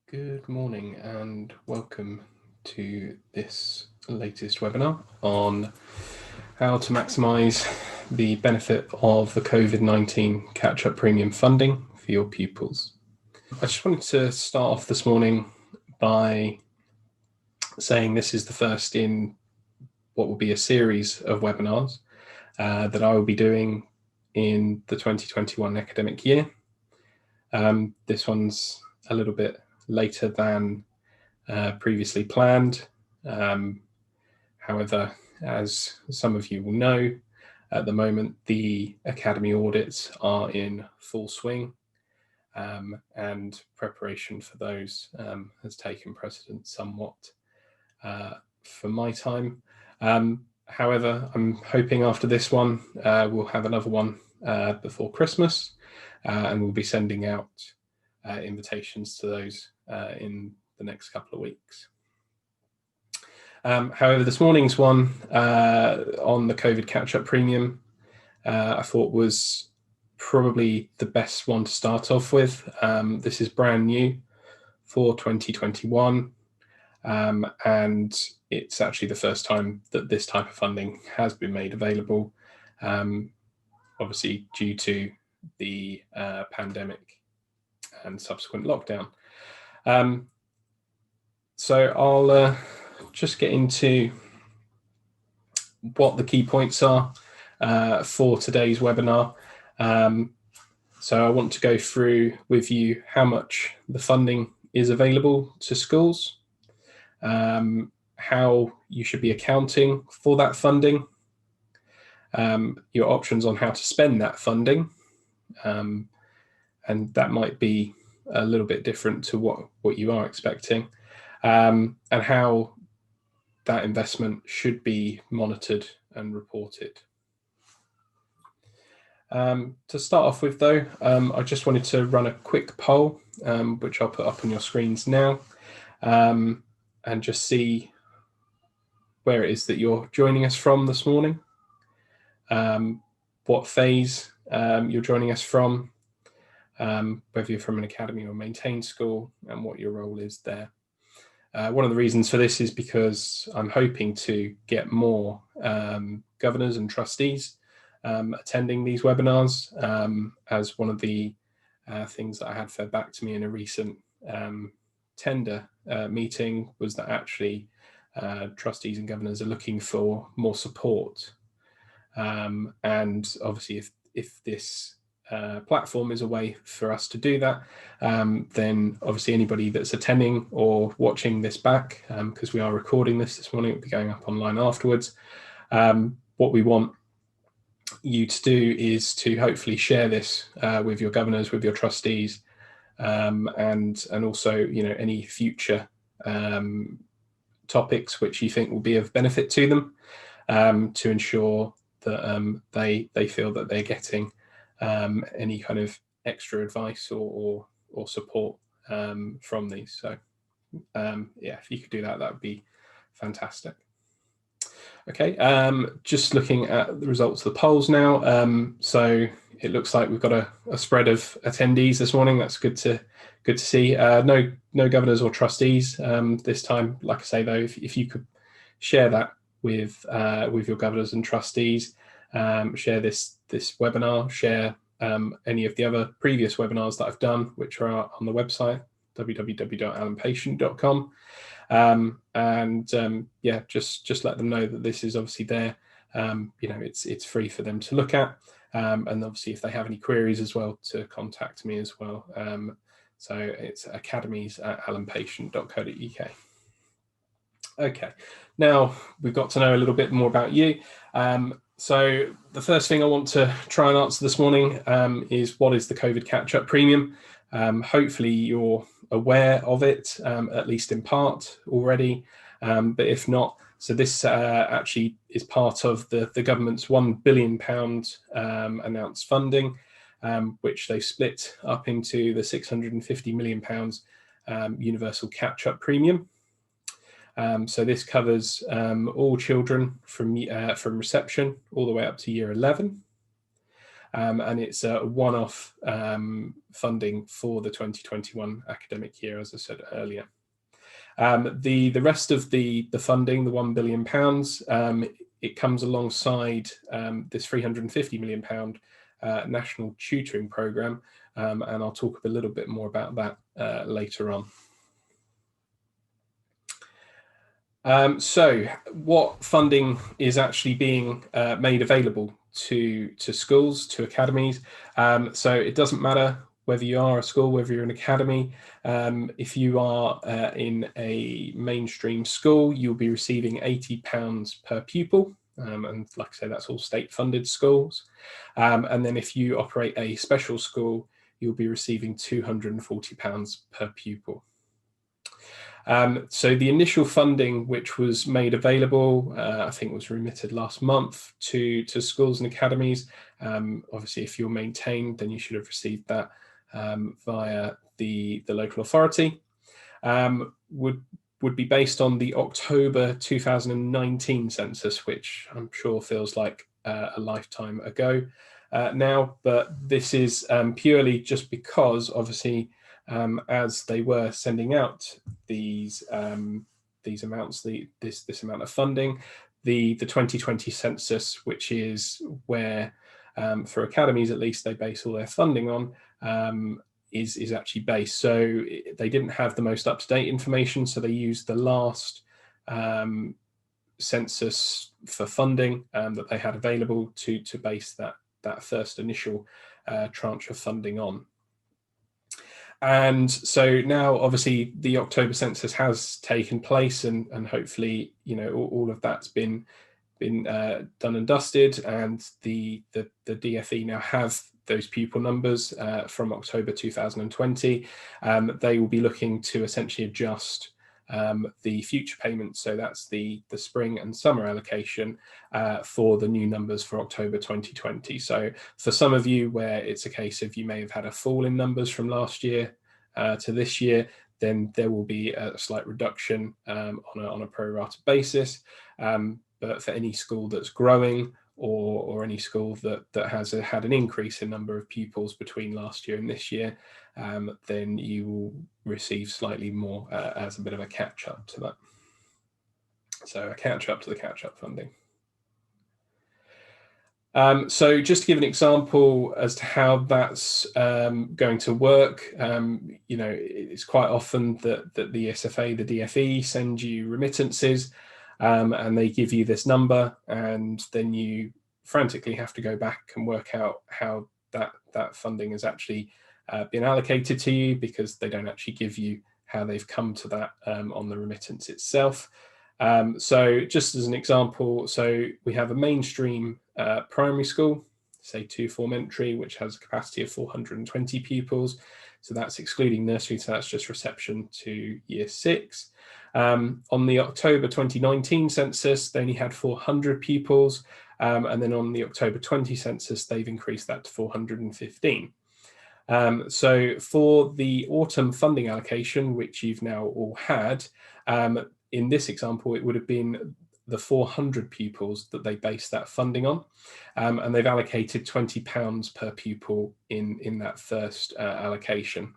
Good morning and welcome to this latest webinar on how to maximise the benefit of the Covid-19 Catch-up premium funding for your pupils. I just wanted to start off this morning by saying this is the first in what will be a series of webinars that I will be doing in the 2021 academic year. This one's a little bit later than previously planned. However, as some of you will know, at the moment the academy audits are in full swing, and preparation for those has taken precedence somewhat for my time. However, I'm hoping after this one we'll have another one before Christmas, and we'll be sending out invitations to those in the next couple of weeks. However, this morning's one on the COVID catch-up premium I thought was probably the best one to start off with. This is brand new for 2021, and it's actually the first time that this type of funding has been made available, obviously due to the pandemic and subsequent lockdown. So I'll just get into what the key points are for today's webinar. So I want to go through with you how much the funding is available to schools, how you should be accounting for that funding, your options on how to spend that funding, and that might be a little bit different to what you are expecting, and how that investment should be monitored and reported. To start off with though, I just wanted to run a quick poll, which I'll put up on your screens now, and just see where it is that you're joining us from this morning, what phase you're joining us from, whether you're from an academy or maintained school, and what your role is there. One of the reasons for this is because I'm hoping to get more governors and trustees attending these webinars, as one of the things that I had fed back to me in a recent tender meeting was that actually trustees and governors are looking for more support, and obviously if this platform is a way for us to do that, then obviously anybody that's attending or watching this back, because we are recording this morning, it'll be going up online afterwards. What we want you to do is to hopefully share this with your governors, with your trustees, and also any future topics which you think will be of benefit to them, to ensure that they feel that they're getting any kind of extra advice or support from these. So yeah, if you could do that, that would be fantastic. Okay, just looking at the results of the polls now. So it looks like we've got a spread of attendees this morning. That's good to see. No governors or trustees this time. Like I say though, if you could share that with your governors and trustees, share this webinar, share any of the other previous webinars that I've done, which are on the website www.allenpatient.com. Yeah, just let them know that this is obviously there. It's free for them to look at, and obviously if they have any queries as well, to contact me as well. So it's academies@allenpatient.co.uk. Okay, now we've got to know a little bit more about you. So the first thing I want to try and answer this morning is, what is the COVID catch-up premium? Hopefully you're aware of it, at least in part already, but if not, so this actually is part of the government's £1 billion announced funding, which they split up into the £650 million universal catch-up premium. So this covers all children from reception all the way up to year 11. and it's a one-off funding for the 2021 academic year, as I said earlier. The rest of the funding, the £1 billion, it comes alongside this £350 million national tutoring programme, and I'll talk a little bit more about that later on. So what funding is actually being made available to schools, to academies? So it doesn't matter whether you are a school, whether you're an academy. If you are in a mainstream school, you'll be receiving £80 per pupil. And like I say, that's all state-funded schools. And then if you operate a special school, you'll be receiving £240 per pupil. So the initial funding, which was made available, I think was remitted last month to schools and academies. Obviously, if you're maintained, then you should have received that via the local authority. Would be based on the October 2019 census, which I'm sure feels like a lifetime ago now, but this is purely just because, obviously, as they were sending out these amounts, this amount of funding, the 2020 census, which is where for academies at least they base all their funding on, is actually based. So they didn't have the most up-to-date information, so they used the last census for funding that they had available to base that first initial tranche of funding on. And so now, obviously, the October census has taken place, and hopefully, all of that's been done and dusted, and the DFE now have those pupil numbers from October 2020. They will be looking to essentially adjust the future payments, so that's the spring and summer allocation for the new numbers for October 2020. So for some of you where it's a case of you may have had a fall in numbers from last year to this year, then there will be a slight reduction on a pro rata basis. But for any school that's growing, or any school that has had an increase in number of pupils between last year and this year, then you will receive slightly more as a bit of a catch-up to that. So a catch-up to the catch-up funding. So just to give an example as to how that's going to work, it's quite often that the ESFA, the DFE, send you remittances, and they give you this number, and then you frantically have to go back and work out how that funding has actually been allocated to you, because they don't actually give you how they've come to that on the remittance itself. So just as an example, so we have a mainstream primary school, say 2 form entry, which has a capacity of 420 pupils. So that's excluding nursery, so that's just reception to year 6. On the October 2019 census, they only had 400 pupils. And then on the October 20 census, they've increased that to 415. So for the autumn funding allocation, which you've now all had, in this example, it would have been the 400 pupils that they based that funding on, and they've allocated £20 per pupil in that first allocation.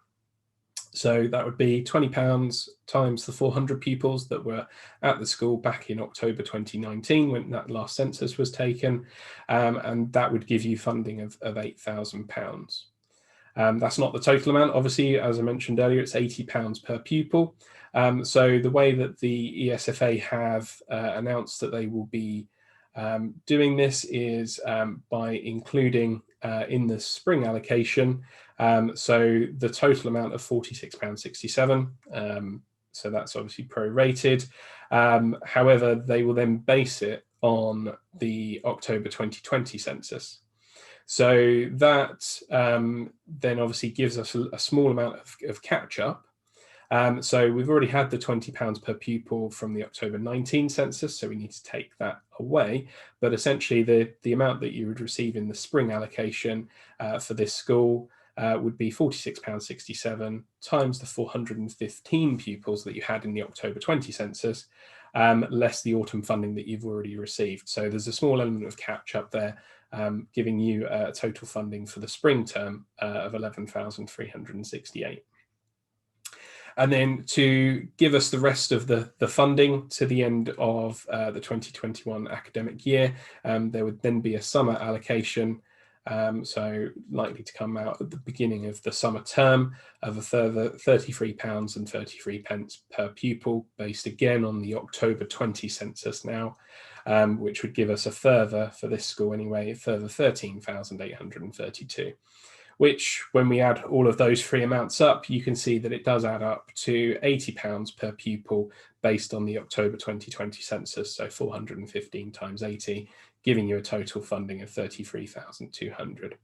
So that would be £20 times the 400 pupils that were at the school back in October 2019 when that last census was taken, and that would give you funding of £8,000. That's not the total amount. Obviously, as I mentioned earlier, it's £80 per pupil. So the way that the ESFA have announced that they will be doing this is by including in the spring allocation, so the total amount of £46.67. So that's obviously prorated. However, they will then base it on the October 2020 census. So that then obviously gives us a small amount of catch-up. So we've already had the £20 per pupil from the October 19 census, so we need to take that away. But essentially the amount that you would receive in the spring allocation for this school would be £46.67 times the 415 pupils that you had in the October 20 census, less the autumn funding that you've already received. So there's a small element of catch up there giving you a total funding for the spring term of 11,368. And then to give us the rest of the funding to the end of the 2021 academic year, there would then be a summer allocation, so likely to come out at the beginning of the summer term, of a further £33.33 per pupil, based again on the October 20 census now, which would give us a further, for this school anyway, a further 13,832. Which, when we add all of those three amounts up, you can see that it does add up to £80 per pupil based on the October 2020 census, so 415 times 80, giving you a total funding of 33,200,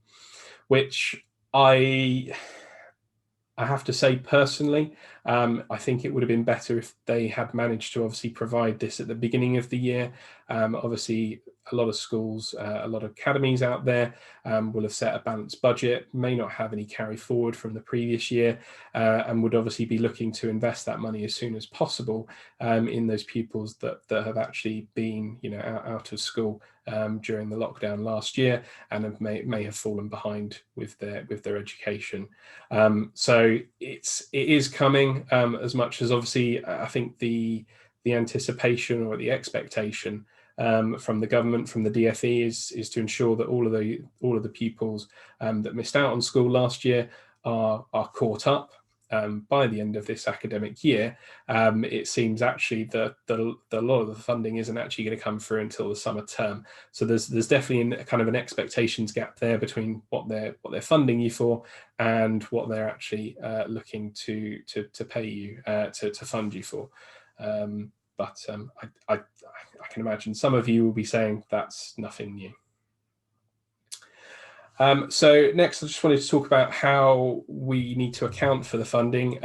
which I have to say personally, I think it would have been better if they had managed to obviously provide this at the beginning of the year. Obviously, a lot of schools, a lot of academies out there will have set a balanced budget, may not have any carry forward from the previous year, and would obviously be looking to invest that money as soon as possible in those pupils that have actually been, out of school during the lockdown last year and may have fallen behind with their education. So it is coming, as much as obviously I think the anticipation or the expectation from the government, from the DfE, is to ensure that all of the pupils that missed out on school last year are caught up by the end of this academic year. It seems actually that a lot of the funding isn't actually going to come through until the summer term. So there's definitely a kind of an expectations gap there between what they're funding you for and what they're actually looking to pay you to fund you for. But I can imagine some of you will be saying that's nothing new. So next, I just wanted to talk about how we need to account for the funding.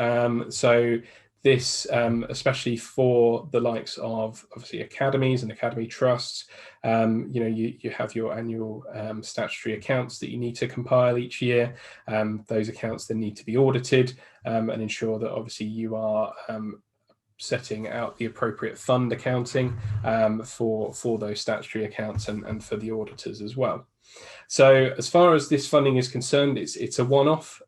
So this, especially for the likes of obviously academies and academy trusts, you have your annual statutory accounts that you need to compile each year. Those accounts then need to be audited and ensure that obviously you are setting out the appropriate fund accounting for those statutory accounts and for the auditors as well. So as far as this funding is concerned, it's a one-off.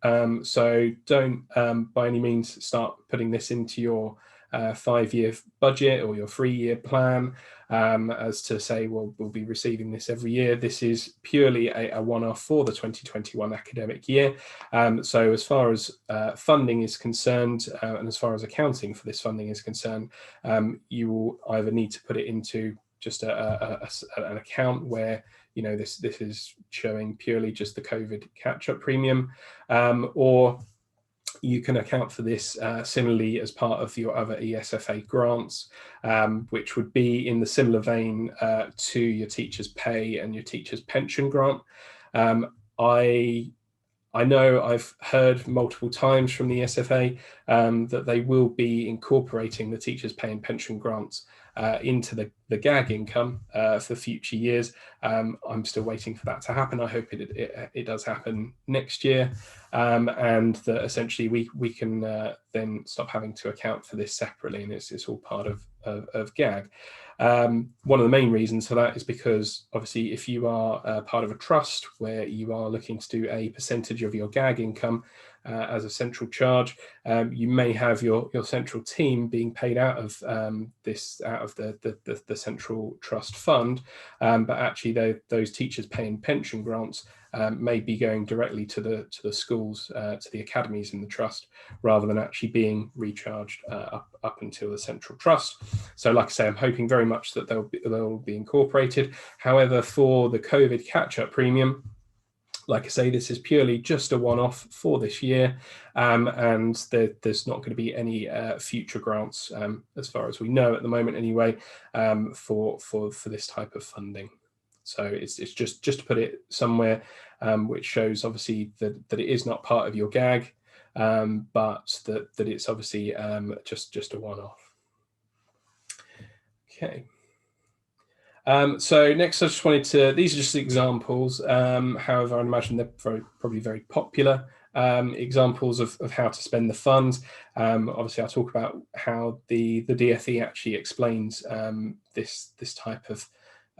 So don't by any means start putting this into your 5-year budget or your 3-year plan as to say, well, we'll be receiving this every year. This is purely a one-off for the 2021 academic year. So as far as funding is concerned, and as far as accounting for this funding is concerned, you will either need to put it into just an account where this is showing purely just the COVID catch-up premium, or you can account for this similarly as part of your other ESFA grants, which would be in the similar vein to your teacher's pay and your teacher's pension grant. I know I've heard multiple times from the ESFA that they will be incorporating the teacher's pay and pension grants into the GAG income for future years. I'm still waiting for that to happen. I hope it does happen next year, and that essentially we can then stop having to account for this separately, and it's all part of GAG. One of the main reasons for that is because obviously if you are part of a trust where you are looking to do a percentage of your GAG income as a central charge, you may have your central team being paid out of the central trust fund, but actually those teachers paying pension grants may be going directly to the schools, to the academies in the trust, rather than actually being recharged up until the central trust. So like I say, I'm hoping very much that they'll be incorporated. However, for the COVID catch-up premium, like I say, this is purely just a one-off for this year, and there's not going to be any future grants, as far as we know at the moment anyway, for this type of funding. So it's just to put it somewhere which shows obviously that it is not part of your GAG, but that it's obviously just a one-off. Okay. So next, I just wanted to, these are just examples. However, I imagine they're probably very popular examples of how to spend the funds. Obviously, I'll talk about how the DfE actually explains this type of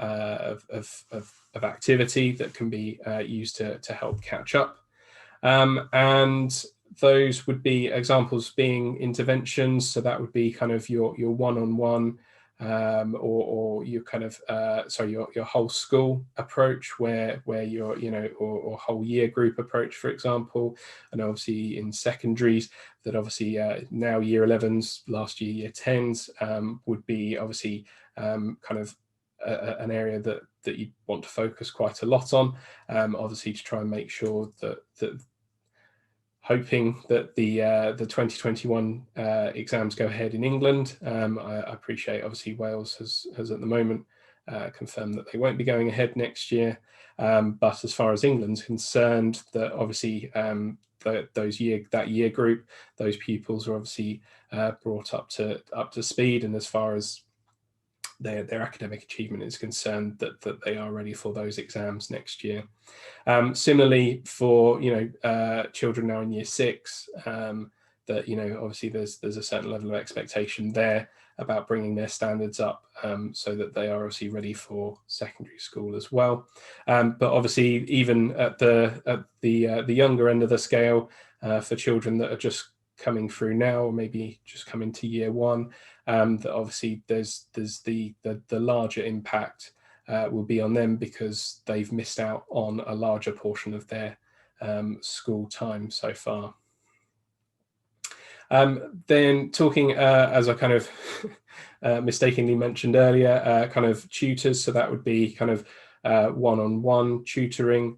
of activity that can be used to help catch up. And those would be examples being interventions. So that would be kind of your one-on-one or your kind of your whole school approach, where you're, or whole year group approach, for example. And obviously in secondaries, that obviously now year 11s, last year year 10s would be obviously kind of an area that you want to focus quite a lot on, obviously to try and make sure that hoping that the 2021 exams go ahead in England. I appreciate obviously Wales has at the moment confirmed that they won't be going ahead next year. But as far as England's concerned, that obviously that year group, those pupils are obviously brought up to speed, and as far as their academic achievement is concerned, that they are ready for those exams next year. Similarly for children now in year 6, that obviously there's a certain level of expectation there about bringing their standards up, so that they are obviously ready for secondary school as well. But obviously even at the younger end of the scale, for children that are just coming through now, or maybe just coming to year 1, that obviously there's the larger impact will be on them, because they've missed out on a larger portion of their school time so far. Then talking, as I kind of mistakenly mentioned earlier, kind of tutors. So that would be kind of one-on-one tutoring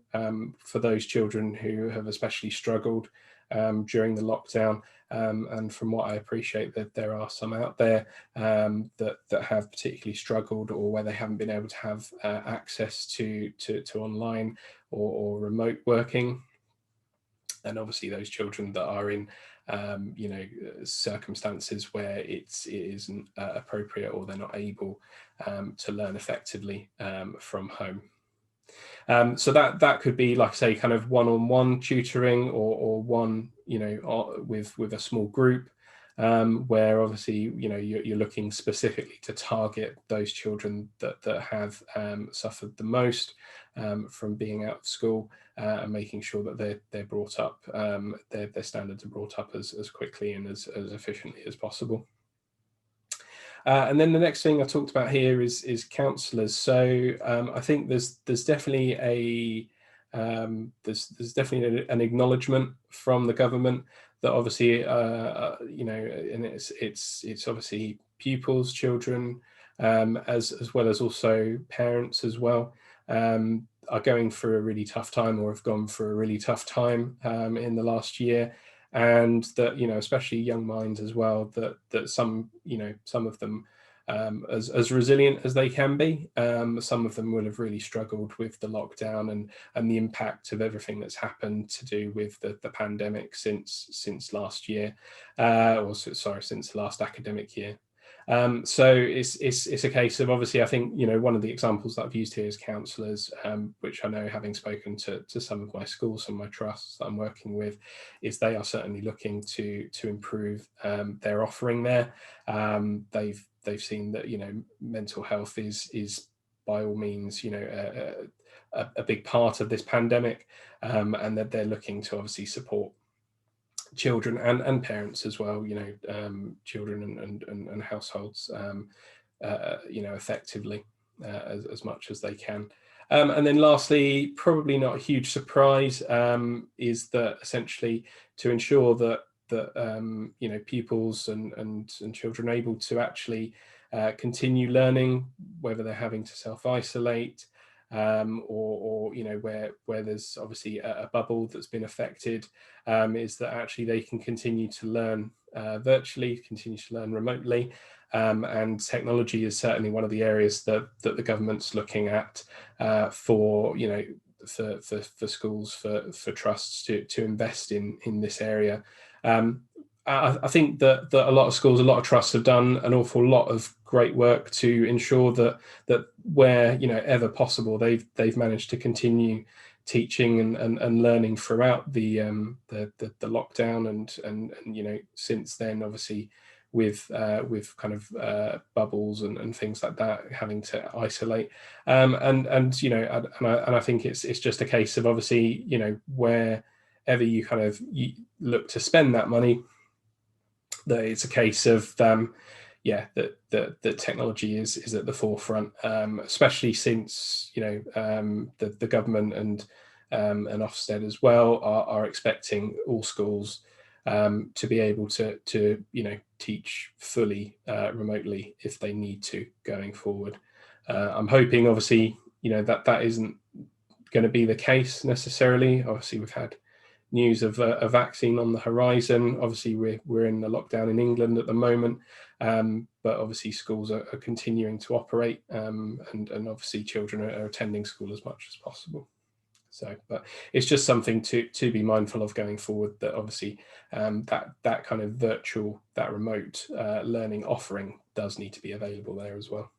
for those children who have especially struggled during the lockdown. And from what I appreciate, that there are some out there that have particularly struggled, or where they haven't been able to have access to online or remote working. And obviously those children that are in circumstances where it isn't appropriate, or they're not able to learn effectively from home. So that could be, like I say, kind of one-on-one tutoring, or one, with a small group, where obviously, you're looking specifically to target those children that have suffered the most from being out of school, and making sure that they're brought up, their standards are brought up as quickly and as efficiently as possible. And then the next thing I talked about here is counsellors. So I think there's definitely there's definitely an acknowledgement from the government that obviously and it's obviously pupils, children, as well as also parents as well, are going through a really tough time, or have gone through a really tough time in the last year. And that, especially young minds as well, that some of them, as resilient as they can be, some of them will have really struggled with the lockdown and the impact of everything that's happened to do with the pandemic since last year, since the last academic year. So it's a case of, obviously, I think, one of the examples that I've used here is counsellors, which I know, having spoken to some of my schools, some of my trusts that I'm working with, is they are certainly looking to improve their offering there. They've seen that, mental health is by all means, a big part of this pandemic, and that they're looking to obviously support children and parents as well, children and households, effectively, as much as they can. And then lastly, probably not a huge surprise, is that essentially to ensure that pupils and children are able to actually continue learning, whether they're having to self-isolate, or where there's obviously a bubble that's been affected, is that actually they can continue to learn virtually, continue to learn remotely, and technology is certainly one of the areas that the government's looking at for schools, for trusts to invest in this area. I think that a lot of schools, a lot of trusts have done an awful lot of great work to ensure that where ever possible, they've managed to continue teaching and learning throughout the lockdown, and since then, obviously, kind of bubbles and things like that, having to isolate, and you know, and I think it's just a case of, obviously, you know, wherever you kind of look to spend that money, that it's a case of yeah, that technology is at the forefront, especially since, you know, the government and Ofsted as well are expecting all schools to be able to you know, teach fully remotely if they need to going forward. I'm hoping, obviously, you know, that isn't going to be the case necessarily. Obviously, we've had news of a vaccine on the horizon. Obviously, we're in the lockdown in England at the moment, but obviously schools are continuing to operate, and obviously children are attending school as much as possible. So, but it's just something to be mindful of going forward, that obviously that kind of virtual, that remote learning offering does need to be available there as well.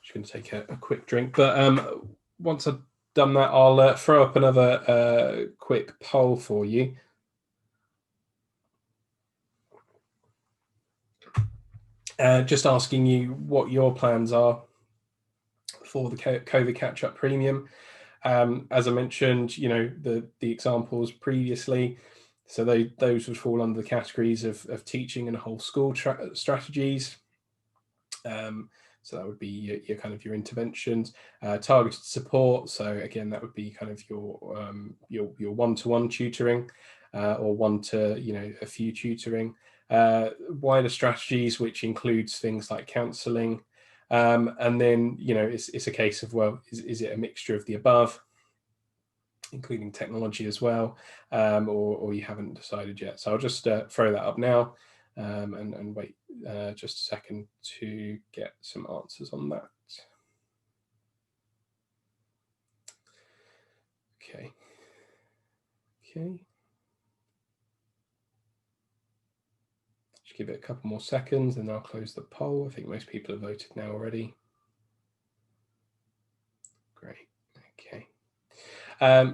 Just going to take a quick drink, but once I've done that, I'll throw up another quick poll for you. Just asking you what your plans are for the COVID catch-up premium. As I mentioned, you know, the examples previously, so those would fall under the categories of teaching and whole school strategies. So that would be your kind of your interventions, targeted support. So again, that would be kind of your one-to-one tutoring, or one to, you know, a few tutoring. Wider strategies, which includes things like counselling, and then, you know, it's a case of, well, is it a mixture of the above, including technology as well, or you haven't decided yet. So I'll just throw that up now, and wait just a second to get some answers on that. Okay. Just give it a couple more seconds and I'll close the poll. I think most people have voted now already. Great. Okay.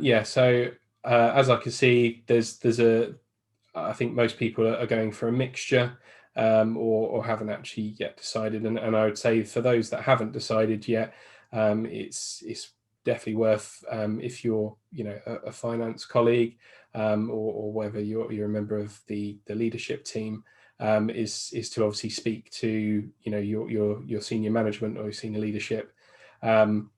Yeah, so as I can see, I think most people are going for a mixture, or haven't actually yet decided. And I would say, for those that haven't decided yet, it's definitely worth, if you're, you know, a finance colleague, or whether you're a member of the leadership team, is to obviously speak to, you know, your senior management or your senior leadership, and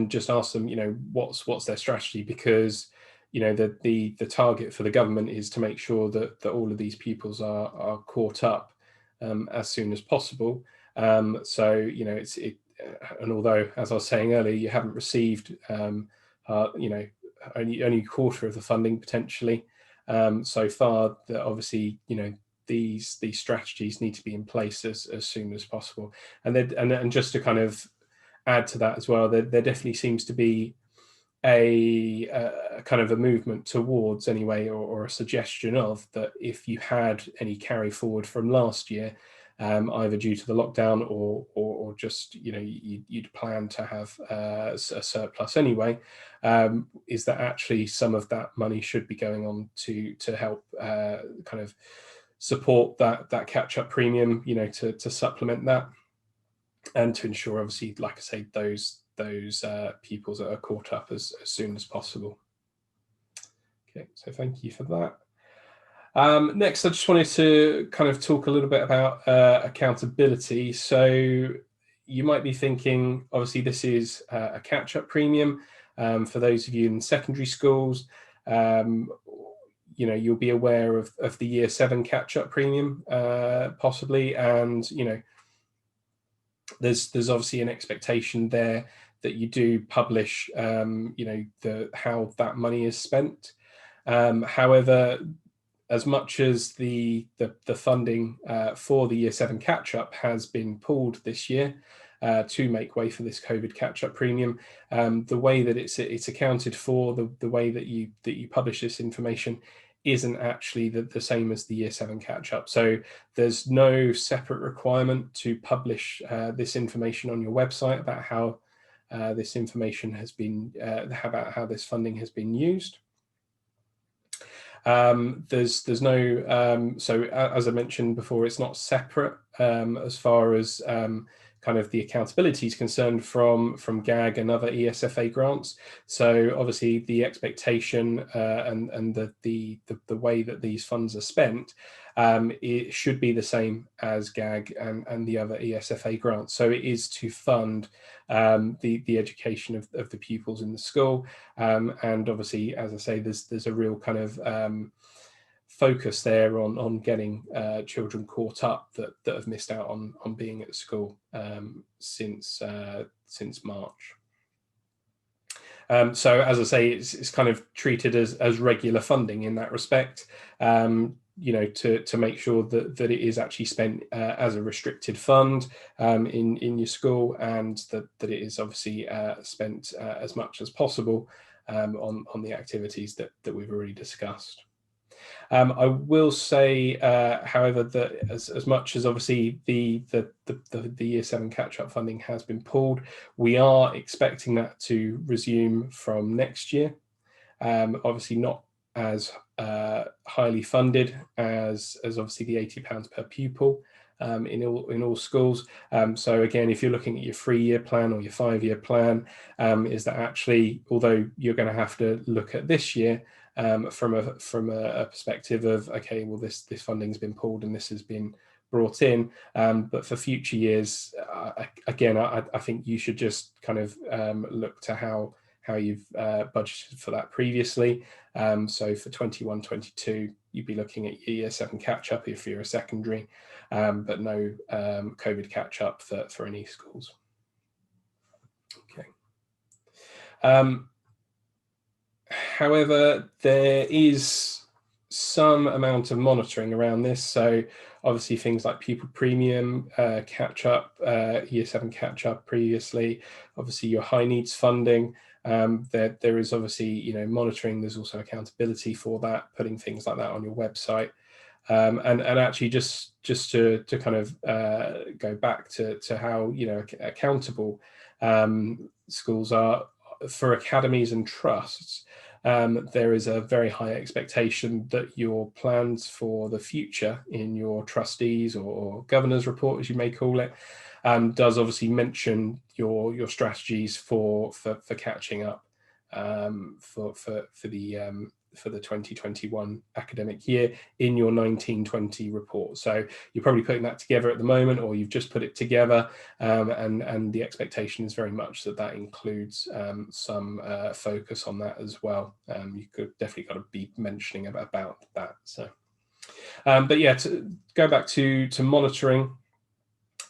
just ask them, you know, what's their strategy, because, you know, the target for the government is to make sure that all of these pupils are caught up as soon as possible. So, you know, and although, as I was saying earlier, you haven't received you know, only a quarter of the funding potentially so far, that obviously, you know, these strategies need to be in place as soon as possible. And just to kind of add to that as well, there definitely seems to be a kind of a movement towards, anyway, or a suggestion of that, if you had any carry forward from last year, either due to the lockdown or just, you know, you'd plan to have a surplus anyway, is that actually some of that money should be going on to help kind of support that catch-up premium, you know, to supplement that, and to ensure, obviously, like I say, those pupils that are caught up as soon as possible. Okay, so thank you for that. Next, I just wanted to kind of talk a little bit about accountability. So you might be thinking, obviously, this is a catch-up premium. For those of you in secondary schools, you know, you'll be aware of the Year 7 catch-up premium, possibly, and, you know, there's obviously an expectation there that you do publish, you know, how that money is spent. However, as much as the funding for the Year 7 catch-up has been pulled this year to make way for this COVID catch-up premium, the way that it's accounted for, the way that you publish this information, isn't actually the same as the Year 7 catch-up. So there's no separate requirement to publish this information on your website about how this information has been, about how this funding has been used. There's no, so as I mentioned before, it's not separate as far as kind of the accountability is concerned from GAG and other ESFA grants. So obviously the expectation and the way that these funds are spent, it should be the same as GAG and the other ESFA grants. So it is to fund the education of the pupils in the school. And obviously, as I say, there's a real kind of focus there on getting children caught up that have missed out on being at school since March. So as I say, it's kind of treated as regular funding in that respect, you know, to make sure that it is actually spent as a restricted fund in your school, and that it is obviously spent as much as possible on the activities that we've already discussed. I will say, however, that as much as obviously the Year 7 catch-up funding has been pulled, we are expecting that to resume from next year. Obviously not as highly funded as obviously the £80 per pupil in all schools. So again, if you're looking at your 3-year plan or your 5-year plan, is that actually, although you're going to have to look at this year from a perspective of, okay, well, this funding's been pulled and this has been brought in, but for future years, again, I think you should just kind of look to how you've budgeted for that previously. So for 21-22, you'd be looking at your Year 7 catch-up if you're a secondary, but no COVID catch-up for any schools. Okay. However, there is some amount of monitoring around this. So obviously things like pupil premium, catch-up, Year 7 catch-up previously, obviously your high needs funding. There is obviously, you know, monitoring. There's also accountability for that, putting things like that on your website. And actually just to kind of go back to how, you know, accountable schools are for academies and trusts. There is a very high expectation that your plans for the future in your trustees or governor's report, as you may call it, does obviously mention your strategies for catching up for the 2021 academic year in your 1920 report. So you're probably putting that together at the moment, or you've just put it together, and the expectation is very much that includes some focus on that as well. You could definitely got to be mentioning about that. So, but yeah, to go back to monitoring.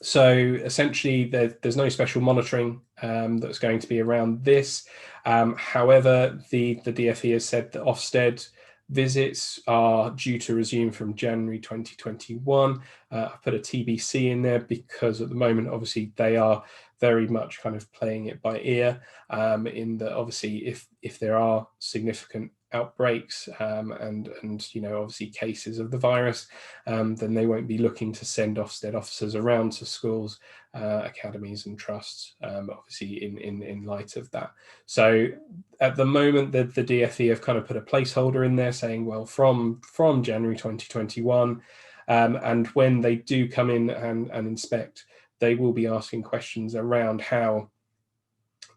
So essentially, there's no special monitoring that's going to be around this. However, the DfE has said that Ofsted visits are due to resume from January 2021. I've put a TBC in there because at the moment, obviously, they are very much kind of playing it by ear. In that, obviously, if there are significant outbreaks and you know, obviously cases of the virus, then they won't be looking to send Ofsted officers around to schools, academies and trusts, obviously in light of that. So at the moment, the DfE have kind of put a placeholder in there saying, well, from January 2021, and when they do come in and inspect, they will be asking questions around how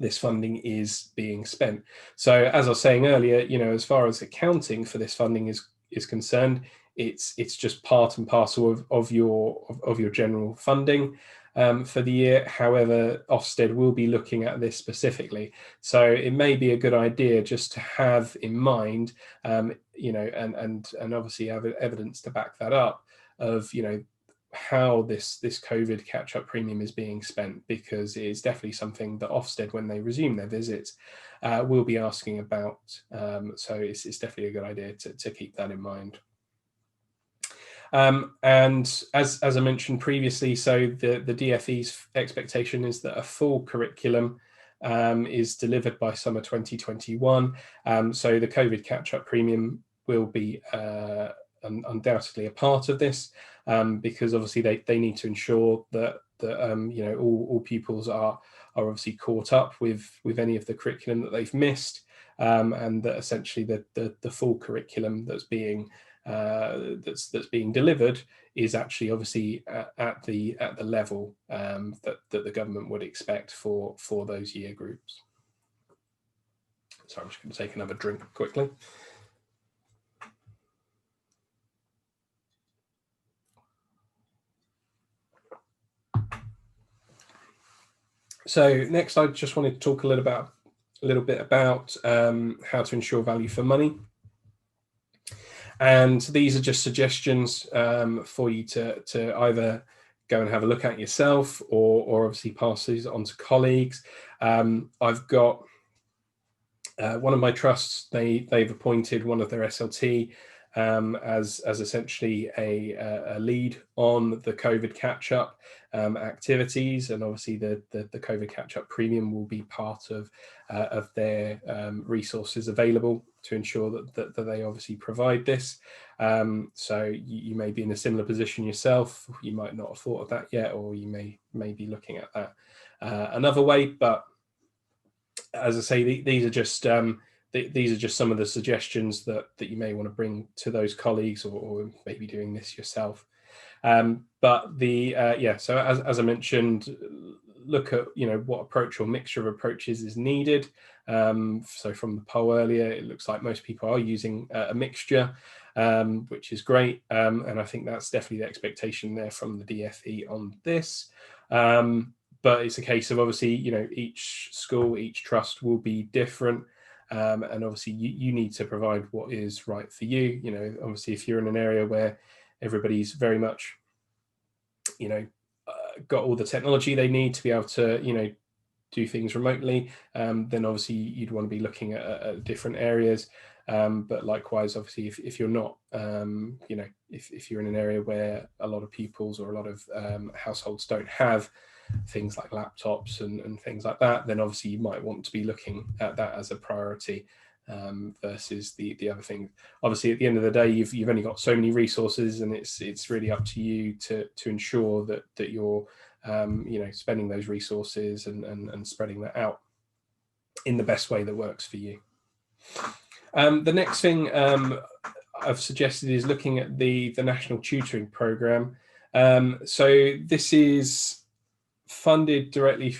this funding is being spent. So as I was saying earlier, you know, as far as accounting for this funding is concerned, it's just part and parcel of your general funding for the year. However, Ofsted will be looking at this specifically. So it may be a good idea just to have in mind, you know, and obviously have evidence to back that up of, you know, how this COVID catch-up premium is being spent, because it is definitely something that Ofsted, when they resume their visits, will be asking about. So it's definitely a good idea to keep that in mind. And as I mentioned previously, so the DfE's expectation is that a full curriculum is delivered by summer 2021. So the COVID catch-up premium will be undoubtedly a part of this, because obviously they need to ensure that you know, all pupils are obviously caught up with any of the curriculum that they've missed. and that essentially the full curriculum that's being delivered is actually obviously at the level that the government would expect for those year groups. So I'm just going to take another drink quickly. So next, I just wanted to talk a little bit about how to ensure value for money. And these are just suggestions for you to either go and have a look at yourself, or obviously pass these on to colleagues. I've got one of my trusts, they've appointed one of their SLT as essentially a lead on the COVID catch-up activities, and obviously the COVID catch-up premium will be part of their resources available to ensure that they obviously provide this. So you may be in a similar position yourself. You might not have thought of that yet, or you may be looking at that another way. But as I say, these are just some of the suggestions that you may want to bring to those colleagues, or maybe doing this yourself. But so as I mentioned, look at what approach or mixture of approaches is needed. So from the poll earlier, it looks like most people are using a mixture, which is great, and I think that's definitely the expectation there from the DFE on this. But it's a case of obviously, each school, each trust will be different. And obviously you need to provide what is right for you. Obviously, if you're in an area where everybody's very much, got all the technology they need to be able to, do things remotely, then obviously you'd want to be looking at different areas. But likewise, obviously, if you're not, if you're in an area where a lot of pupils or a lot of households don't have things like laptops and things like that, then obviously you might want to be looking at that as a priority versus the other thing. Obviously, at the end of the day, you've only got so many resources, and it's really up to you to ensure that you're spending those resources and spreading that out in the best way that works for you. The next thing I've suggested is looking at the national tutoring program. So this is funded directly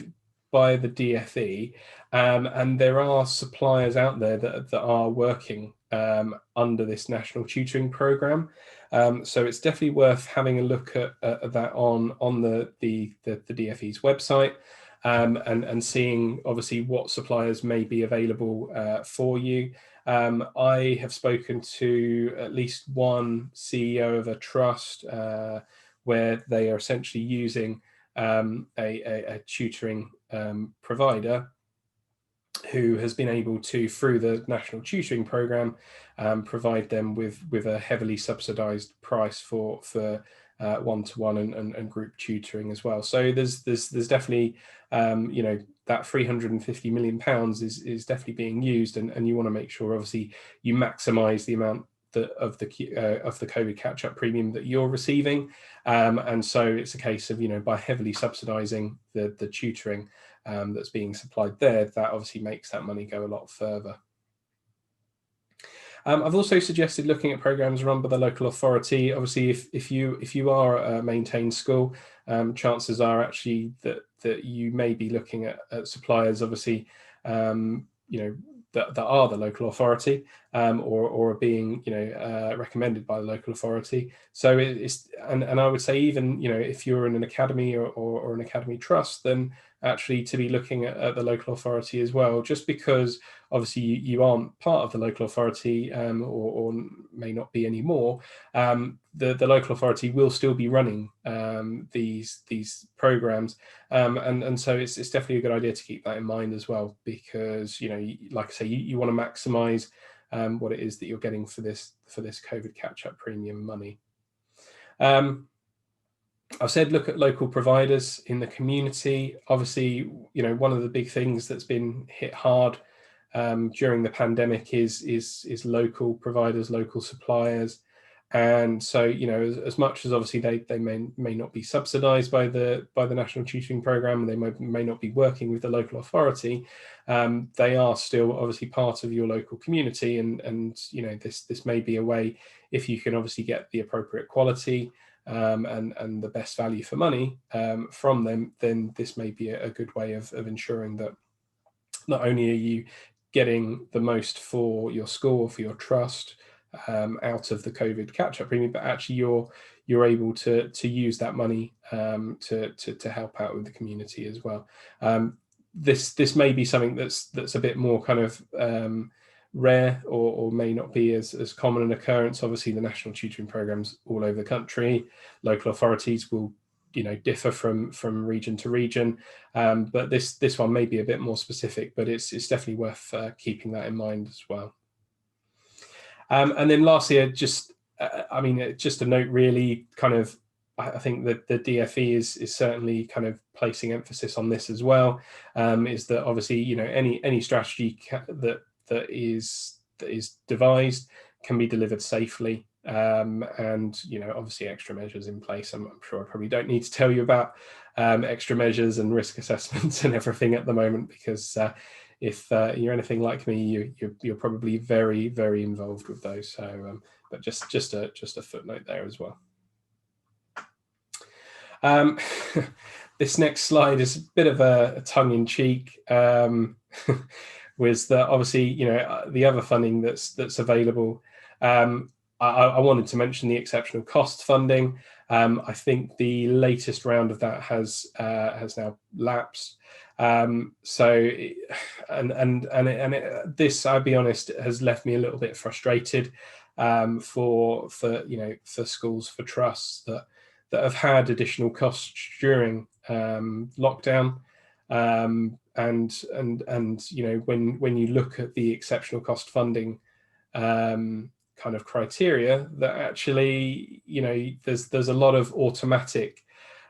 by the DFE, and there are suppliers out there that are working under this national tutoring program. So it's definitely worth having a look at that on the DFE's website, and seeing obviously what suppliers may be available for you. I have spoken to at least one CEO of a trust where they are essentially using a tutoring provider who has been able to, through the national tutoring program, provide them with a heavily subsidized price for one-to-one and group tutoring as well. So there's definitely that £350 million is definitely being used, and you want to make sure obviously you maximize the amount of the COVID catch-up premium that you're receiving, and so it's a case of by heavily subsidizing the tutoring that's being supplied there, that obviously makes that money go a lot further. I've also suggested looking at programs run by the local authority. Obviously, if you are a maintained school, chances are actually that you may be looking at suppliers, obviously, that are the local authority, or are being recommended by the local authority. So and I would say, even if you're in an academy or an academy trust, then actually to be looking at the local authority as well, just because obviously you aren't part of the local authority, or may not be anymore. The local authority will still be running these programs, and so it's definitely a good idea to keep that in mind as well, because like I say, you want to maximize what it is that you're getting for this COVID catch-up premium money. I've said look at local providers in the community. Obviously, one of the big things that's been hit hard during the pandemic is local providers, local suppliers, And so, as much as obviously they may not be subsidised by the national tutoring programme, they may not be working with the local authority, they are still obviously part of your local community, and this may be a way, if you can obviously get the appropriate quality and the best value for money from them, then this may be a good way of ensuring that not only are you getting the most for your school, for your trust, out of the COVID catch-up premium, but actually you're able to use that money to help out with the community as well. This may be something that's a bit more kind of rare, or may not be as common an occurrence. Obviously, the national tutoring programs all over the country, local authorities will differ from region to region, but this one may be a bit more specific, but it's definitely worth keeping that in mind as well. And then lastly, just a note, really, kind of, I think that the DfE is certainly kind of placing emphasis on this as well. Is that obviously any strategy that is devised can be delivered safely, and obviously extra measures in place. I'm sure I probably don't need to tell you about extra measures and risk assessments and everything at the moment, because if you're anything like me, you're probably very, very involved with those. So, but just a footnote there as well. This next slide is a bit of a tongue-in-cheek, was that obviously the other funding that's available. I wanted to mention the exceptional cost funding. I think the latest round of that has now lapsed. This, I'll be honest, has left me a little bit frustrated for schools, for trusts that have had additional costs during lockdown. And when you look at the exceptional cost funding kind of criteria, that actually there's a lot of automatic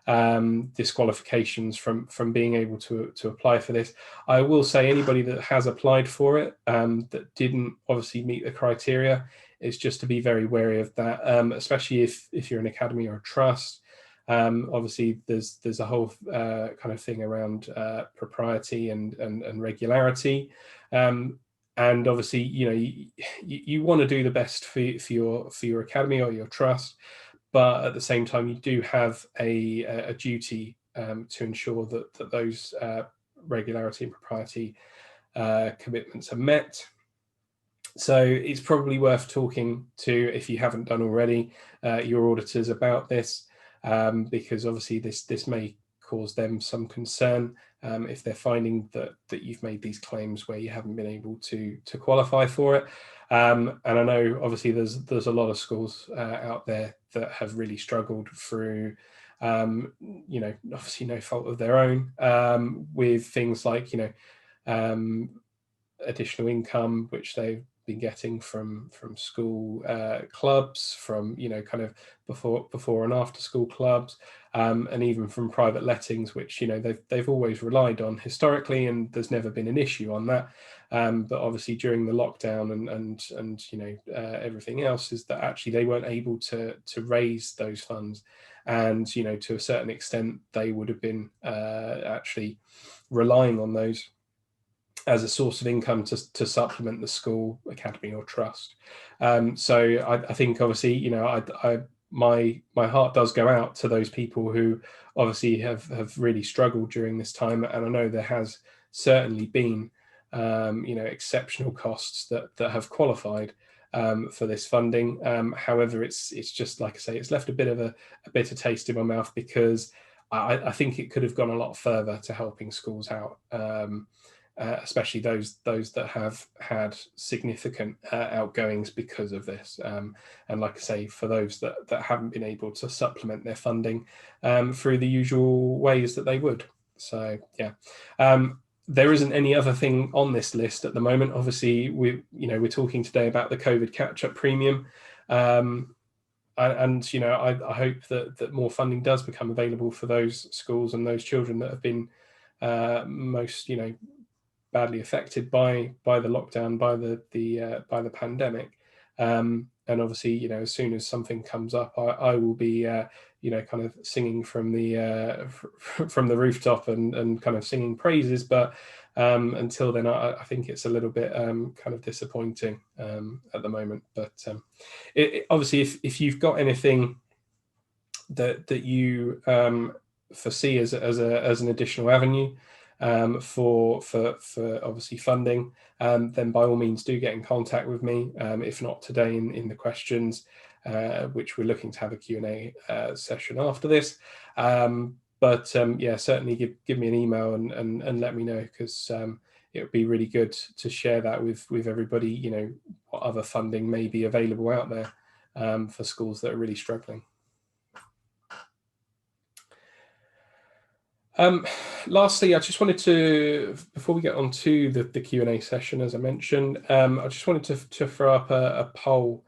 disqualifications from being able to apply for this. I will say anybody that has applied for it that didn't obviously meet the criteria, is just to be very wary of that, especially if you're an academy or a trust. Obviously there's a whole kind of thing around propriety and regularity, and obviously you want to do the best for your academy or your trust, but at the same time you do have a duty to ensure that those regularity and propriety commitments are met. So it's probably worth talking to, if you haven't done already, your auditors about this, because obviously this may cause them some concern if they're finding that you've made these claims where you haven't been able to qualify for it. And I know obviously there's a lot of schools out there that have really struggled through obviously no fault of their own, with things like additional income which they've been getting from school clubs, from kind of before and after school clubs, and even from private lettings, which they've always relied on historically, and there's never been an issue on that. But obviously during the lockdown and everything else, is that actually they weren't able to raise those funds, and to a certain extent they would have been actually relying on those as a source of income to supplement the school, academy or trust. So I think obviously my heart does go out to those people who obviously have really struggled during this time, and I know there has certainly been exceptional costs that have qualified for this funding. However, it's just like I say, it's left a bit of a bitter taste in my mouth, because I think it could have gone a lot further to helping schools out. Especially those that have had significant outgoings because of this, and like I say, for those that haven't been able to supplement their funding through the usual ways that they would. So yeah, there isn't any other thing on this list at the moment. Obviously, we're talking today about the COVID catch-up premium, and I hope that more funding does become available for those schools and those children that have been most badly affected by the lockdown, by the pandemic. And obviously, as soon as something comes up, I will be, kind of singing from the from the rooftop and kind of singing praises. But until then, I think it's a little bit kind of disappointing at the moment. But obviously, if you've got anything that you foresee as an additional avenue for obviously funding, then by all means do get in contact with me. If not today in the questions, which we're looking to have a Q&A session after this. But yeah, certainly give me an email and let me know, because it would be really good to share that with everybody, what other funding may be available out there for schools that are really struggling. Lastly, I just wanted to, before we get on to the Q&A session, as I mentioned, I just wanted to throw up a poll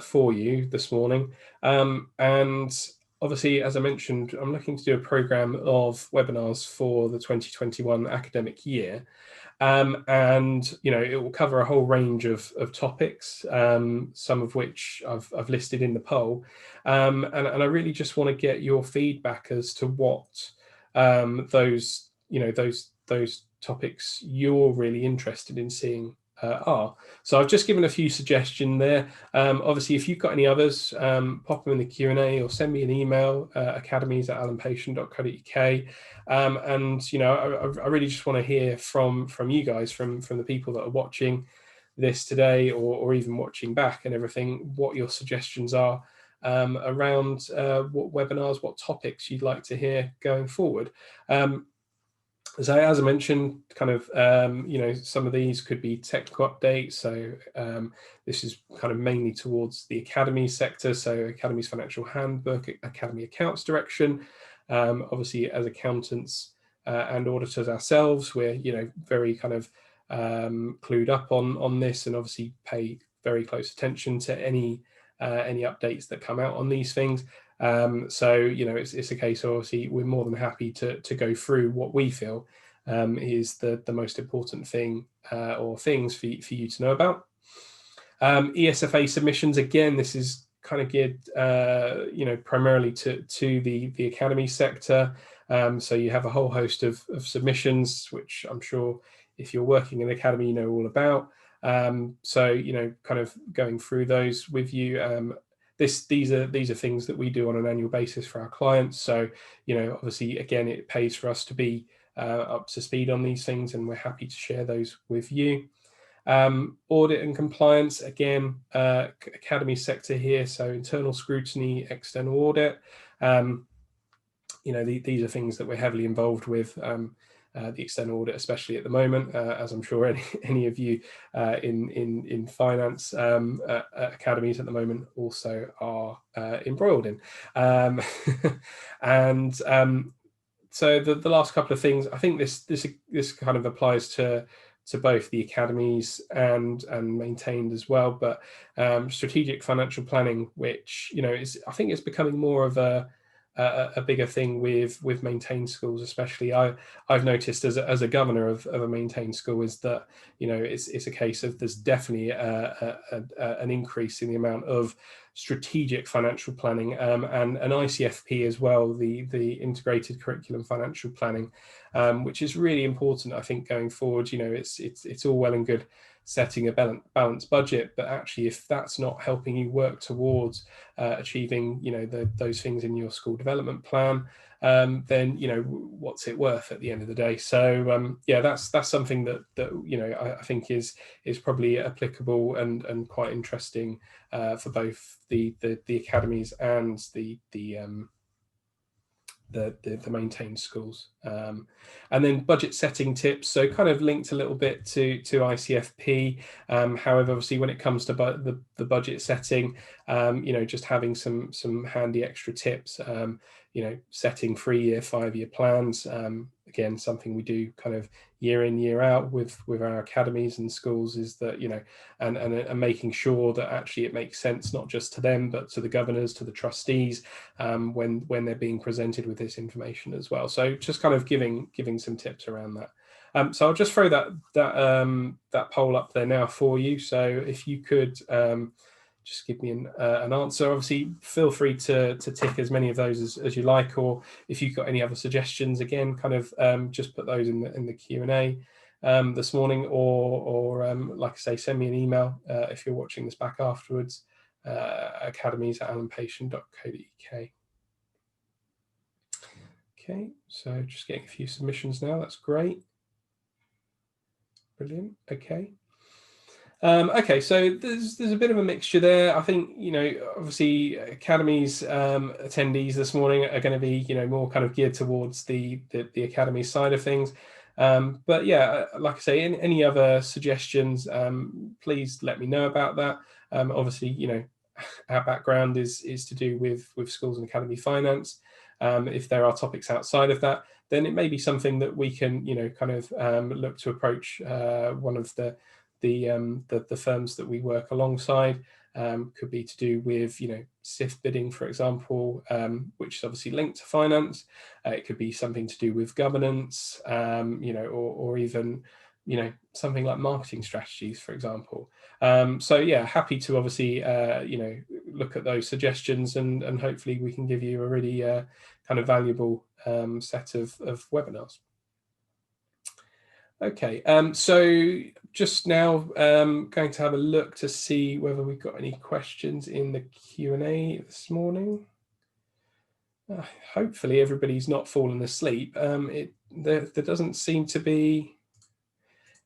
for you this morning. And obviously, as I mentioned, I'm looking to do a program of webinars for the 2021 academic year. And it will cover a whole range of topics, some of which I've listed in the poll. And I really just want to get your feedback as to what those topics you're really interested in seeing are. So I've just given a few suggestions there. Obviously, if you've got any others, pop them in the Q&A or send me an email, academies@allenpatient.co.uk. And I really just want to hear from you guys, from the people that are watching this today, or even watching back and everything, what your suggestions are around what webinars, what topics you'd like to hear going forward. So as I mentioned, kind of, some of these could be technical updates. So this is kind of mainly towards the academy sector. So Academy's financial handbook, academy accounts direction. Obviously, as accountants and auditors ourselves, we're, very kind of clued up on this, and obviously pay very close attention to any updates that come out on these things. So it's a case of, obviously, we're more than happy to go through what we feel is the most important thing or things for you to know about. ESFA submissions, again, this is kind of geared primarily to the academy sector. So you have a whole host of submissions, which I'm sure if you're working in academy, you know all about. So kind of going through those with you. These are things that we do on an annual basis for our clients. So obviously, again, it pays for us to be up to speed on these things, and we're happy to share those with you. Audit and compliance, again, academy sector here. So internal scrutiny, external audit. These are things that we're heavily involved with. The external audit, especially at the moment, as I'm sure any of you in finance academies at the moment also are embroiled in. And so the last couple of things, I think this kind of applies to both the academies and maintained as well. But strategic financial planning, which I think is becoming more of a bigger thing with maintained schools, especially. I've noticed as a governor of a maintained school is that it's a case of there's definitely an increase in the amount of strategic financial planning and an ICFP as well, the integrated curriculum financial planning, which is really important, I think, going forward. It's all well and good setting a balanced budget, but actually, if that's not helping you work towards achieving those things in your school development plan, then what's it worth at the end of the day? So yeah, that's something that I think is probably applicable and quite interesting for both the academies and the maintained schools. And then budget setting tips, so kind of linked a little bit to ICFP. However, obviously, when it comes to the budget setting, just having some handy extra tips, setting 3-year, 5-year plans. Again, something we do kind of year in, year out with our academies and schools, is that and making sure that actually it makes sense not just to them but to the governors, to the trustees, when they're being presented with this information as well. So just kind of giving some tips around that. So I'll just throw that poll up there now for you. So if you could just give me an answer. Obviously, feel free to tick as many of those as you like, or if you've got any other suggestions, again, kind of just put those in the Q&A this morning, or like I say, send me an email if you're watching this back afterwards. academies@allenpatient.co.uk. Okay, so just getting a few submissions now. That's great. Brilliant. Okay. Okay, so there's a bit of a mixture there. I think, obviously Academies attendees this morning are going to be, more kind of geared towards the Academy side of things. But yeah, like I say, any other suggestions, please let me know about that. Obviously, our background is to do with schools and academy finance. If there are topics outside of that, then it may be something that we can, kind of look to approach one of the firms that we work alongside. Could be to do with SIF bidding, for example, which is obviously linked to finance. It could be something to do with governance, or even something like marketing strategies, for example. So yeah, happy to obviously look at those suggestions, and hopefully we can give you a really kind of valuable set of webinars. Okay, so just now going to have a look to see whether we've got any questions in the Q&A this morning. Hopefully everybody's not fallen asleep. There doesn't seem to be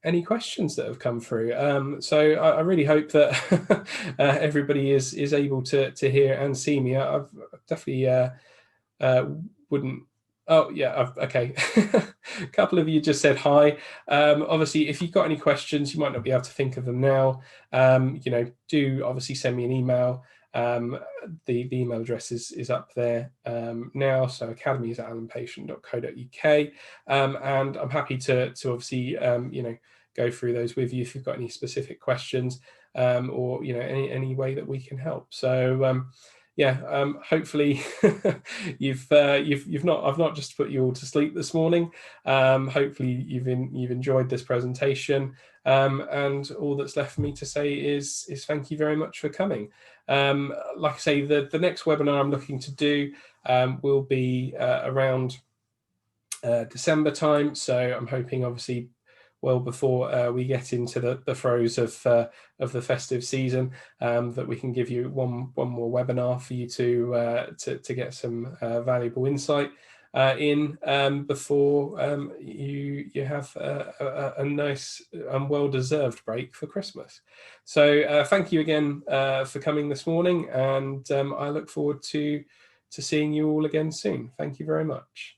any questions that have come through. So I really hope that everybody is able to hear and see me. I've definitely wouldn't. Oh yeah, okay. A couple of you just said hi. Obviously, if you've got any questions, you might not be able to think of them now. Do obviously send me an email. The email address is up there now. So academies@allenpatient.co.uk, and I'm happy to obviously go through those with you if you've got any specific questions, or any way that we can help. So hopefully I've not just put you all to sleep this morning. Hopefully you've enjoyed this presentation, and all that's left for me to say is thank you very much for coming. Like I say, the next webinar I'm looking to do will be around December time, so I'm hoping obviously well before we get into the throes of the festive season, that we can give you one more webinar for you to get some valuable insight in before you have a nice and well-deserved break for Christmas. So thank you again for coming this morning, and I look forward to seeing you all again soon. Thank you very much.